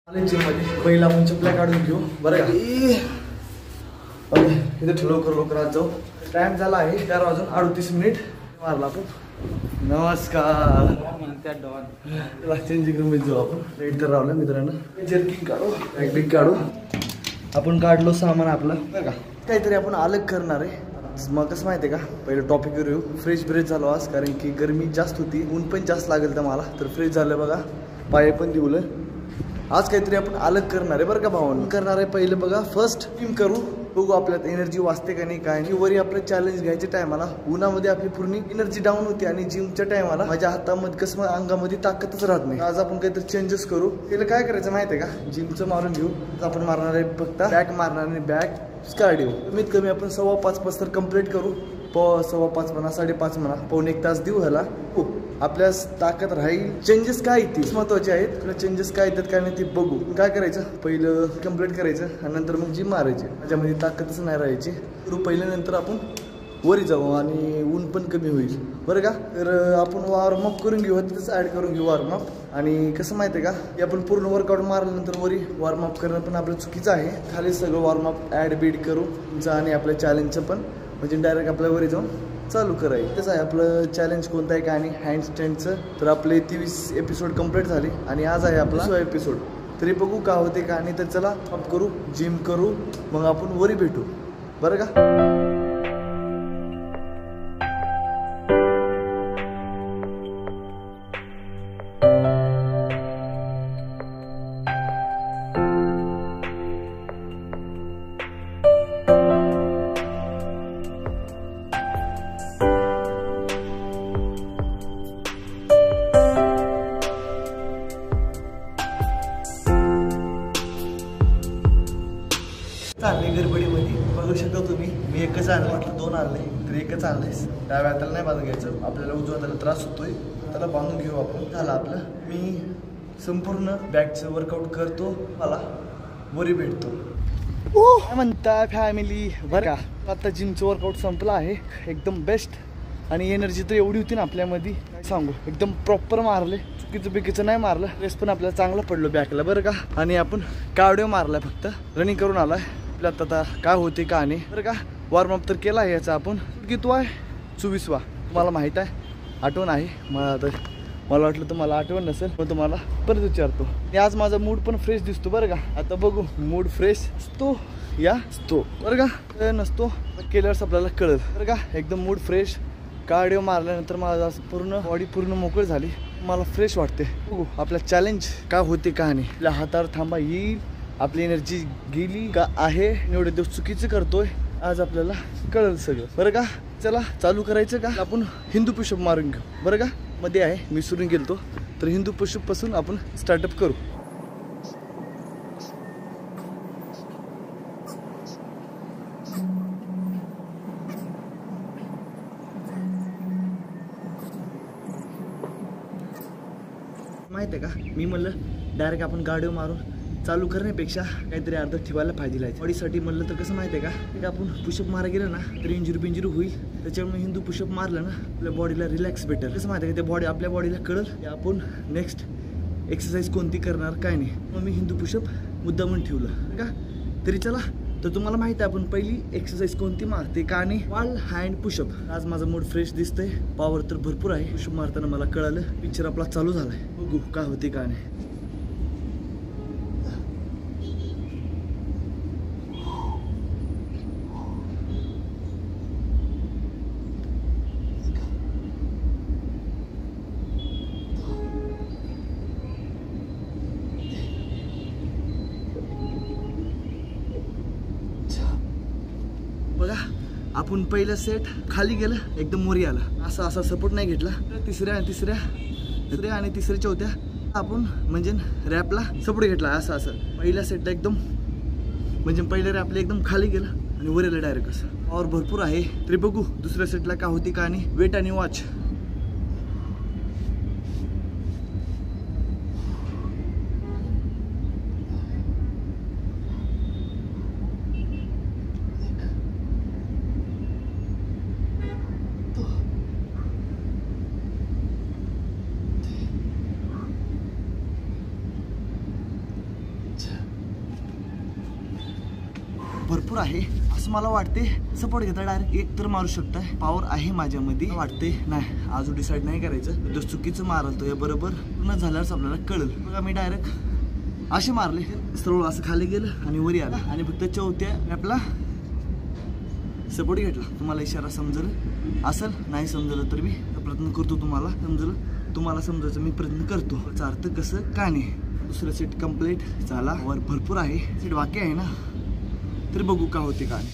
मध्ये पहिला आपण चपल्या काढून घेऊ बरं का. इथे लवकर आज जाऊ. टाइम झाला आहे 4 वाजून 38 मिनिट मारला आपण. नमस्कार म्हणत्या चेंजिंग रूम मध्ये जाऊ आपण. लेट तर राहिलं मित्रांनो. जर्किंग काढू बॅग काढू. आपण काढलो सामान आपलं बरं का. काहीतरी आपण अलग करणार आहे. मग कसं माहिती आहे का, पहिलं टॉपिक येऊ. फ्रेश ब्रेश झालो आज, कारण की गरमी जास्त होती, ऊन पण जास्त लागेल तर मला. तर फ्रेश झालं बघा, पाय पण दिवलं. आज काहीतरी आपण अलग करणार आहे बरं का भावांनो. करणार आहे पहिलं बघा, फर्स्ट जिम करू, बघू आपल्यात एनर्जी वाचते का नाही काय नाही. वरी आपलं चॅलेंज घ्यायच्या टायमाला उन्हामध्ये आपली पूर्ण एनर्जी डाऊन होती आणि जिमच्या टायमाला माझ्या हातामध्ये कसं अंगामध्ये ताकदच राहत नाही. आज आपण काहीतरी चेंजेस करू. पहिलं काय करायचं माहिती आहे का, जिमचं मारून घेऊ. आपण मारणार आहे फक्त बॅक मारणार आणि बॅक कार्डिओ. कमीत कमी आपण 5:15 तर कम्प्लीट करू. 5:15 म्हणा, 5:30 म्हणा, पाऊण 1 तास देऊ ह्याला. आपल्या ताकद राहील. चेंजेस काय येतील महत्वाचे आहेत. तुला चेंजेस काय येतात काय नाही ते बघू. काय करायचं, पहिलं कम्प्लीट करायचं आणि नंतर मग जिम मारायची. त्याच्यामध्ये ताकदच नाही राहायची. पहिल्या नंतर आपण वरी जाऊ आणि ऊन पण कमी होईल बरं का. तर आपण वॉर्मअप करून घेऊ, तिथंच ॲड करून घेऊ वॉर्मअप. आणि कसं माहिती आहे का, की आपण पूर्ण वर्कआउट मारल्यानंतर वरी वॉर्मअप करणं पण आपलं चुकीचं आहे. खाली सगळं वॉर्मअप ॲड बीड करू तुमचं आणि आपल्या चॅलेंजचं पण, म्हणजे डायरेक्ट आपल्या वरी जाऊन चालू करायचं. तसं आहे आपलं चॅलेंज कोणतं आहे का, आणि हँडस्टँडचं. तर आपले 23 एपिसोड कंप्लीट झाले आणि आज आहे आपला 6 एपिसोड. तरी बघू का होते का नाही. तर चला अप करू, जिम करू, मग आपण वरी भेटू बरं का. चालले गडबडीमध्ये बघू शकता तुम्ही. मी एकच आणलं, म्हटलं 2 आणले तर एकच आणलेस. डाव्या हाताला नाही बांधून घ्यायचं, आपल्याला उजव्या हाताला त्रास होतोय, त्याला बांधून घेऊ आपण. झालं आपलं. मी संपूर्ण बॅकचं वर्कआउट करतो, मला वरी भेटतो. काय म्हणता फॅमिली बरं का. आता जिमचं वर्कआउट संपलं आहे, एकदम बेस्ट. आणि एनर्जी तर एवढी होती ना आपल्यामध्ये, काय सांगू. एकदम प्रॉपर मारले, चुकीचं नाही मारलं. रेस पण आपल्याला चांगलं पडलं बॅकला बरं का. आणि आपण कार्डिओ मारलाय, फक्त रनिंग करून आलाय. आपल्यात आता काय होते का नाही बरं का. वॉर्मअप तर केला आहे याचा आपण. किती आहे 24वा, तुम्हाला माहीत आहे, आठवण आहे मला. तर मला वाटलं तुम्हाला आठवण नसेल, पण तुम्हाला परत विचारतो. आणि आज माझा मूड पण फ्रेश दिसतो बरं का. आता बघू, मूड फ्रेश असतो या असतो बरं का, नसतो केल्यावरच आपल्याला कळलं बरं का. एकदम मूड फ्रेश. कार्डिओ मारल्यानंतर माझा पूर्ण बॉडी पूर्ण मोकळी झाली, मला फ्रेश वाटते. बघू आपला चॅलेंज काय होते का नाही. आपल्या हातावर थांबा येईल, आपली एनर्जी गेली का आहे, एवढे दिवस चुकीचं करतोय, आज आपल्याला कळलं सगळं बरं का. चला चालू करायचं का. आपण हिंदू पुशअप मारून घेऊ बरं का. मध्ये आहे मी सुरून गेलतो, तर हिंदू पुशअप पासून आपण स्टार्टअप करू. माहिती आहे का, मी म्हणलं डायरेक्ट आपण कार्डिओ मारून चालू करण्यापेक्षा काहीतरी अर्ध ठेवायला पाहिजे. बॉडीसाठी म्हणलं तर कसं माहिती आहे का, की आपण पुशअप मारा गेलं ना तर इंजुरी होईल. त्याच्यामुळे हिंदू पुशअप मारलं ना आपल्या बॉडीला रिलॅक्स भेटेल. कसं माहिती आहे का, त्या आपल्या बॉडीला कळलं की आपण नेक्स्ट एक्सरसाइज कोणती करणार काय नाही. मग मी हिंदू पुशअप मुद्दामून ठेवलं का. तरी चला, तर तुम्हाला माहिती आहे आपण पहिली एक्सरसाइज कोणती मारते का नाही, वॉल हँड पुशअप. आज माझा मूड फ्रेश दिसतंय, पॉवर तर भरपूर आहे. पुशअप मारताना मला कळालं, पिक्चर आपला चालू झालाय. बघू काय होते का नाही. बघा, आपण पहिलं सेट खाली गेलं, एकदम मोरी आला. असा सपोर्ट नाही घेतला. तिसऱ्या आणि तिसऱ्या चौथ्या आपण म्हणजे रॅपला सपोर्ट घेतला. असं पहिल्या सेटला एकदम म्हणजे पहिल्या रॅपला एकदम खाली गेलं आणि वर आलं डायरेक्ट. असं पॉवर भरपूर आहे. तरी बघू दुसऱ्या सेटला काय होती का नाही. वेट आणि वॉच. भरपूर आहे असं मला वाटते. सपोर्ट घेता डायरेक्ट एक तर मारू शकताय, पॉवर आहे माझ्यामध्ये वाटते. नाही अजून डिसाईड नाही करायचं, जर चुकीचं मारतो या बरोबर पूर्ण झाल्यावरच आपल्याला कळेल. बघा मी डायरेक्ट असे मारले, सरळ असं खाली गेलं आणि वरी आलं आणि फक्त चौथ्या आपला सपोर्ट घेतला. तुम्हाला इशारा समजलं असेल, नाही समजलं तर मी प्रयत्न करतो तुम्हाला समजलं, तुम्हाला समजायचं मी प्रयत्न करतो. याचा अर्थ कसं का नाही. दुसरा सेट कंप्लीट झाला, वर भरपूर आहे, सेट बाकी आहे ना, तर बघू का होते का नाही.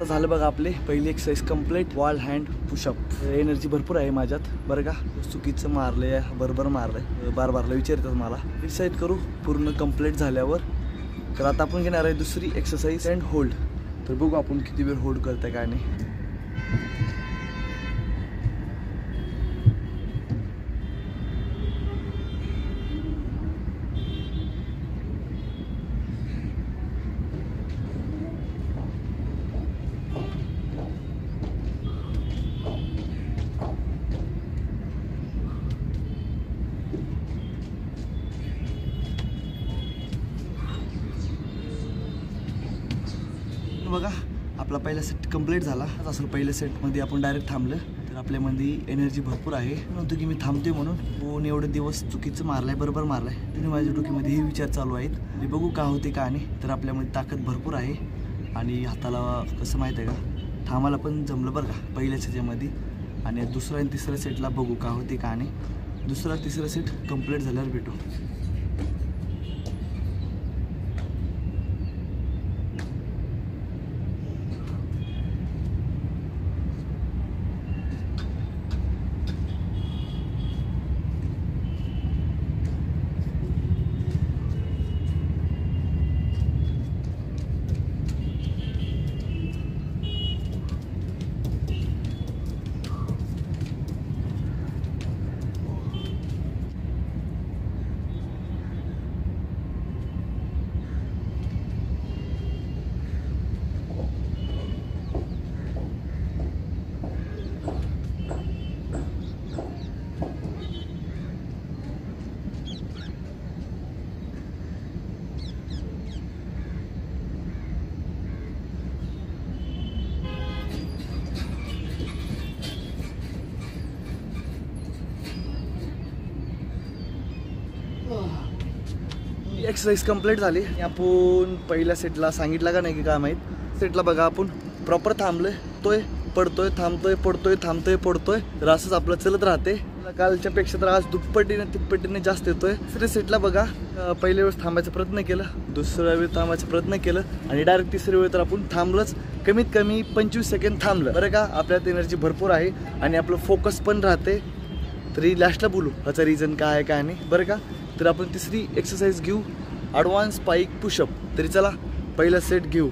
झालं बघा आपले पहिली exercise complete. Wall hand pushup. Energy भरपूर आहे माझ्यात बरं का. चुकीचं मारले बरोबर मारलंय, बार बारला विचारतात मला. डिसाईड करू पूर्ण कंप्लीट झाल्यावर. तर आता आपण घेणार आहे दुसरी एक्सरसाइज अँड होल्ड. तर बघू आपण किती वेळ होल्ड करताय काय नाही. बघा आपला पहिला सेट कंप्लीट झाला. असं पहिल्या सेटमध्ये आपण डायरेक्ट थांबलं तर आपल्यामध्ये एनर्जी भरपूर आहे. म्हणतो की मी थांबतोय म्हणून, कोण एवढे दिवस चुकीचं मारलाय बरोबर मारलाय, तरी माझ्या डोक्यामध्ये हे विचार चालू आहेत. मी बघू का होते का नाही. तर आपल्यामध्ये ताकद भरपूर आहे आणि हाताला कसं माहीत आहे का, थांबायला पण जमलं बरं का पहिल्या सेटमध्ये. आणि दुसरा आणि तिसऱ्या सेटला बघू का होते का नाही. दुसरा तिसरा सेट कंप्लीट झाल्यावर भेटू. एक्सरसाइज कंप्लीट झाली. आपण पहिल्या सेटला सांगितलं का नाही की काय माहीत. सेटला बघा आपण प्रॉपर थांबलोय, तोय पडतोय थांबतोय पडतोय थांबतोय पडतोय, तर असंच आपलं चलत राहते. कालच्या पेक्षा तर आज दुप्पटीने तिप्पटीने जास्त येतोय. तिसऱ्या सेटला बघा पहिल्या वेळेस थांबायचा प्रयत्न केला, दुसऱ्या वेळेस थांबायचा प्रयत्न केलं आणि डायरेक्ट तिसऱ्या वेळेस तर आपण थांबलंच. कमीत कमी 25 सेकंद थांबलं बरं का. आपल्यात एनर्जी भरपूर आहे आणि आपलं फोकस पण राहते. तरी लास्टला बोलू ह्याचा रिझन काय आहे काय नाही बरं का. तर आपण तिसरी एक्सरसाइज घेऊ, ॲडव्हान्स स्पाइक पुशअप. तरी चला पहिला सेट घेऊ.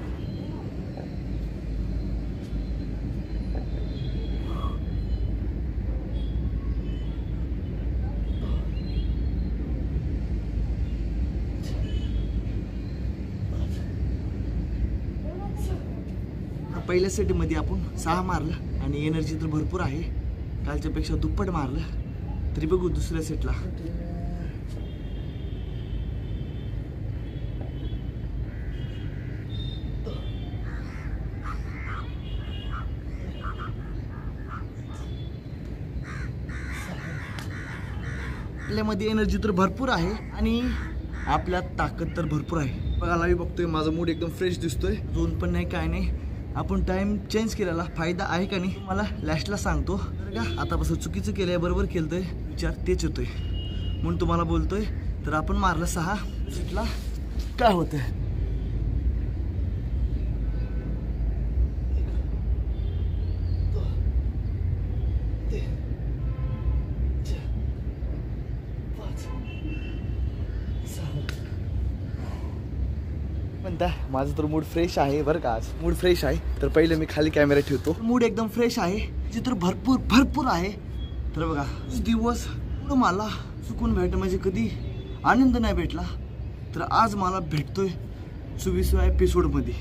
पहिल्या सेटमध्ये आपण 6 मारलं आणि एनर्जी तर भरपूर आहे, कालच्यापेक्षा दुप्पट मारलं. तरी बघू दुसऱ्या सेटला. आपल्यामध्ये एनर्जी तर भरपूर आहे आणि आपल्यात ताकद तर भरपूर आहे. बघायला मी बघतोय माझा मूड एकदम फ्रेश दिसतोय, झोन पण नाही काय नाही. आपण टाइम चेंज केलेला फायदा आहे का नाही मला लास्टला सांगतो बरं का. आतापासून चुकीचं केलंय बरोबर केलंय विचार तेच येतोय म्हणून तुम्हाला बोलतोय. तर आपण मारलं 6 सीटला काय होतंय. म्हणता माझा तर मूड फ्रेश आहे बरं का. आज मूड फ्रेश आहे. तर पहिले मी खाली कॅमेरा ठेवतो. मूड एकदम फ्रेश आहे. चित्र भरपूर आहे. तर बघा दिवस मला चुकून भेट म्हणजे कधी आनंद नाही भेटला. तर आज मला भेटतोय 24व्या एपिसोडमध्ये.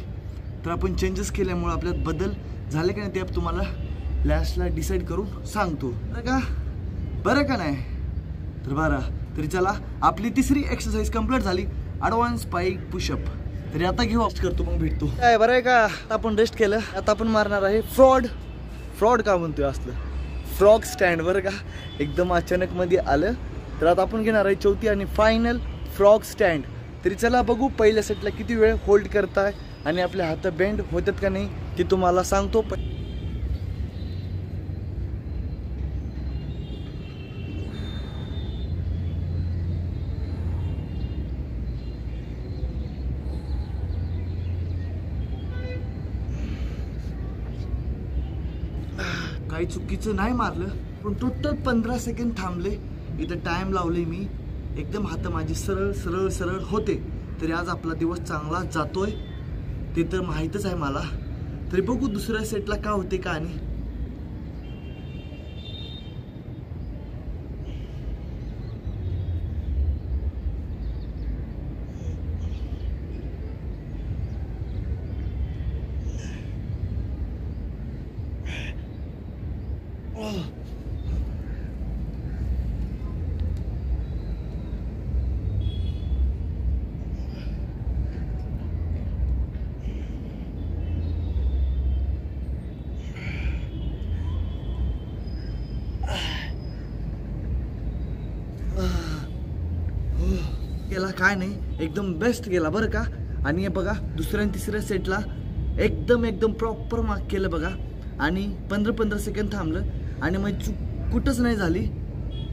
तर आपण चेंजेस केल्यामुळे आपल्यात बदल झाले का नाही ते तुम्हाला लास्टला डिसाईड करून सांगतो बरं का नाही. तर बरं तरी चला आपली तिसरी एक्सरसाइज कंप्लीट झाली. Advance spike pushup. तरी आता घेऊ रेस्ट करतो मग भेटतो. काय बरं आहे का. आपण रेस्ट केलं. आता आपण मारणार आहे फ्रॉड का म्हणतोय असलं फ्रॉग स्टँड बरं का. एकदम अचानक मध्ये आलं. तर आता आपण घेणार आहे चौथी आणि फायनल फ्रॉग स्टँड. तरी चला बघू पहिल्या सेटला किती वेळ होल्ड करताय आणि आपले हात बेंड होतात का नाही ते तुम्हाला सांगतो. काही चुकीचं नाही मारलं पण टोटल 15 सेकंड थांबले. इथं टाइम लावले मी. एकदम हात माझे सरळ होते. तरी आज आपला दिवस चांगला जातोय ते तर माहीतच आहे मला. तरी बघू दुसऱ्या सेटला का होते का. आणि गेला काय नाही एकदम बेस्ट गेला बरं का. आणि हे बघा दुसऱ्या आणि तिसऱ्या सेटला एकदम प्रॉपर मार्क केलं बघा. आणि 15 सेकंड थांबलं आणि मग चूक कुठंच नाही झाली.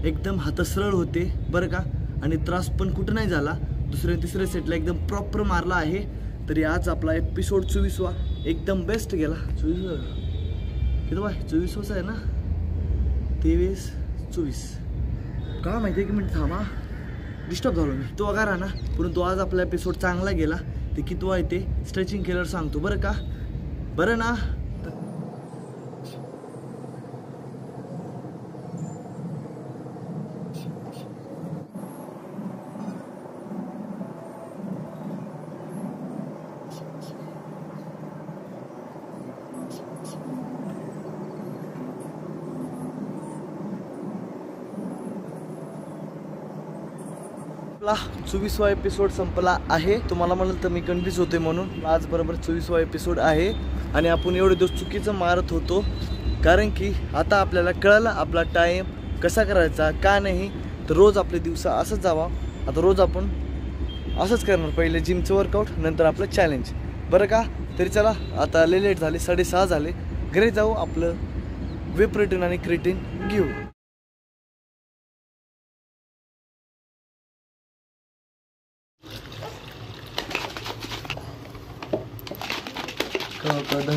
एकदम हात सरळ होते बरं का. आणि त्रास पण कुठं नाही झाला. दुसऱ्या तिसऱ्या सेटला एकदम प्रॉपर मारला आहे. तरी आज आपला एपिसोड 24वा एकदम बेस्ट गेला. 24वाच आहे ना. 23 24 का माहिती आहे की मिनिट थांबा डिस्टर्ब झालो मी. तो वगैरे ना परंतु आज आपला एपिसोड चांगला गेला. ते कितवा आहे ते स्ट्रेचिंग केल्यावर सांगतो बरं का. बरं ना. आपला 24वा एपिसोड संपला आहे. तुम्हाला म्हणाल तर मी कन्फ्यूज होते म्हणून आज बरोबर 24वा एपिसोड आहे. आणि आपण एवढे दिवस चुकीचं मारत होतो कारण की आता आपल्याला कळलं आपला टाईम कसा करायचा का नाही. तर रोज आपले दिवस असंच जावा. आता रोज आपण असंच करणार. पहिले जिमचं वर्कआउट नंतर आपलं चॅलेंज बरं का. तरी चला आता लेट झाले 6:30 झाले. घरी जाऊ आपलं वे प्रोटीन आणि क्रिएटिन घेऊ. धर